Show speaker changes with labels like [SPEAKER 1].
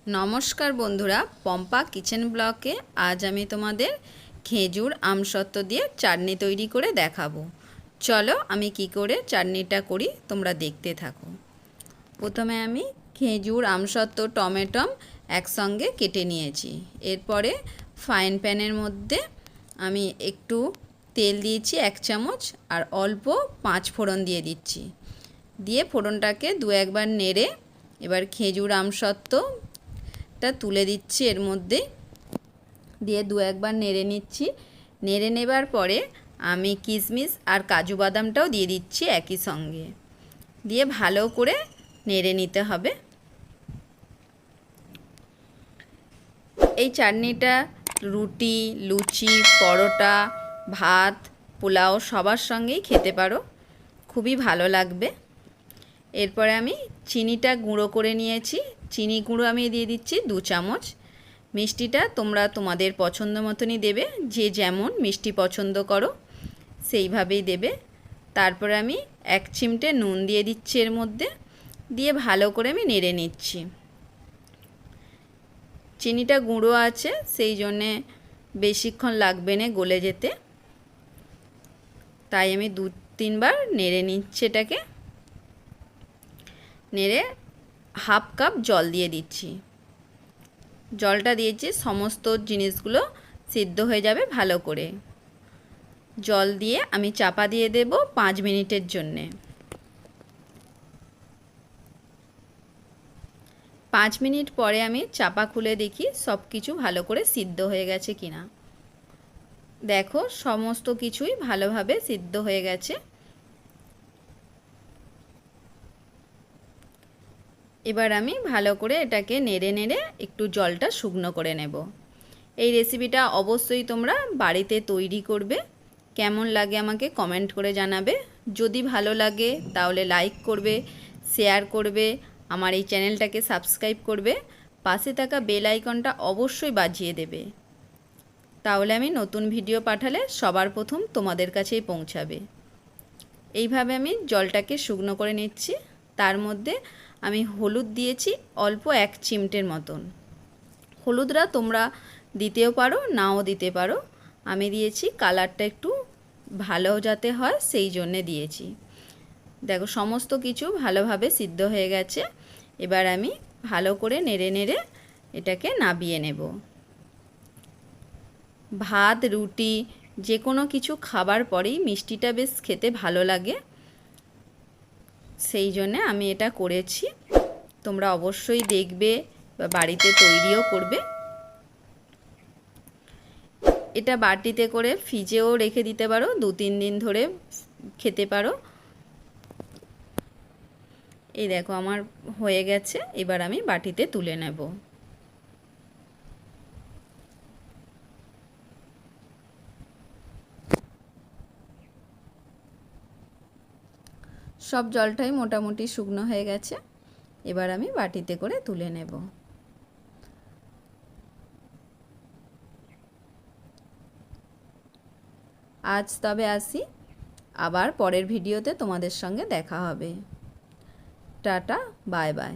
[SPEAKER 1] नमस्कार बंधुरा पम्पा किचेन ब्लगे आज आमी तोमादेर खेजूर আমসত্ব दिए चाटनी तैरी करे देखाबो। चलो आमी कि करे चाटनीटा करी तोमरा देखते थाको। प्रथमे आमी खेजूर আমসত্ব टमेटम एकसंगे केटे निয়েছি। एरपरे फ्राइंग पैनेर मध्य आमी एकटू तेल दिएছি 1 चामच और अल्प 5 फोड़न दिए दिচ্ছি। दिए फोड़नटाके दो एकबार नेड़े एबार खेजूर আমসত্ব টা তুলে দিচ্ছি এর মধ্যে দিয়ে দু একবার নেড়ে নিচ্ছি। নেড়ে নেবার পরে আমি কিশমিশ আর কাজু বাদামটাও দিয়ে দিচ্ছি একই সঙ্গে, দিয়ে ভালো করে নেড়ে নিতে হবে। এই চাটনিটা রুটি, লুচি, পরোটা, ভাত, পোলাও সবার সঙ্গেই খেতে পারো, খুবই ভালো লাগবে। এরপরে আমি চিনিটা গুঁড়ো করে নিয়েছি। চিনি গুঁড়ো আমি দিয়ে দিচ্ছি 2 চামচ। মিষ্টিটা তোমরা তোমাদের পছন্দ মতনই দেবে, যে যেমন মিষ্টি পছন্দ করো সেইভাবেই দেবে। তারপরে আমি 1 চিমটে নুন দিয়ে দিচ্ছি এর মধ্যে, দিয়ে ভালো করে আমি নেড়ে নিচ্ছি। চিনিটা গুঁড়ো আছে সেই জন্যে বেশিক্ষণ লাগবে না গলে যেতে, তাই আমি 2-3 বার নেড়ে নিচ্ছি। এটাকে নেড়ে हाफ कप जल दिए दिচ্ছি। জলটা দিয়েছি সমস্ত জিনিসগুলো সিদ্ধ হয়ে যাবে ভালো করে। জল দিয়ে আমি চাপা দিয়ে দেব 5 মিনিটের জন্য। 5 মিনিট পরে আমি চাপা খুলে দেখি সব কিছু ভালো করে সিদ্ধ হয়ে গেছে কিনা। দেখো সমস্ত কিছুই ভালোভাবে সিদ্ধ হয়ে গেছে। এবার আমি ভালো করে এটাকে নেড়ে নেড়ে একটু জলটা শুকনো করে নেব। এই রেসিপিটা অবশ্যই তোমরা বাড়িতে তৈরি করবে। কেমন লাগে আমাকে কমেন্ট করে জানাবে। যদি ভালো লাগে তাহলে লাইক করবে, শেয়ার করবে, আমার এই চ্যানেলটাকে সাবস্ক্রাইব করবে, পাশে থাকা বেল আইকনটা অবশ্যই বাজিয়ে দেবে, তাহলে আমি নতুন ভিডিও পাঠালে সবার প্রথম তোমাদের কাছেই পৌঁছাবে। এইভাবে আমি জলটাকে শুকনো করে নিচ্ছি। তার মধ্যে আমি হলুদ দিয়েছি অল্প 1 চিমটের মতন। হলুদটা তোমরা দিতেও পারো নাও দিতে পারো, আমি দিয়েছি কালারটা একটু ভালো যাতে হয় সেই জন্য দিয়েছি। দেখো সমস্ত কিছু ভালোভাবে সিদ্ধ হয়ে গেছে। এবার আমি ভালো করে নেড়ে নেড়ে এটাকে নাবিয়ে নেব। ভাত, রুটি যে কোনো কিছু খাবার পরেই মিষ্টিটা বেশ খেতে ভালো লাগে, সেই জন্য আমি এটা করেছি। তোমরা অবশ্যই দেখবে বা বাড়িতে তৈরিও করবে। এটা বাটিতে করে ফ্রিজেও রেখে দিতে পারো, 2-3 দিন ধরে খেতে পারো। এই দেখো আমার হয়ে গেছে। এবার আমি বাটিতে তুলে নেব। সব জলটাই মোটামুটি শুকনো হয়ে গেছে। এবার আমি বাটিতে করে তুলে নেব। আজ তবে আসি, আবার পরের ভিডিওতে তোমাদের সঙ্গে দেখা হবে। Tata, bye bye.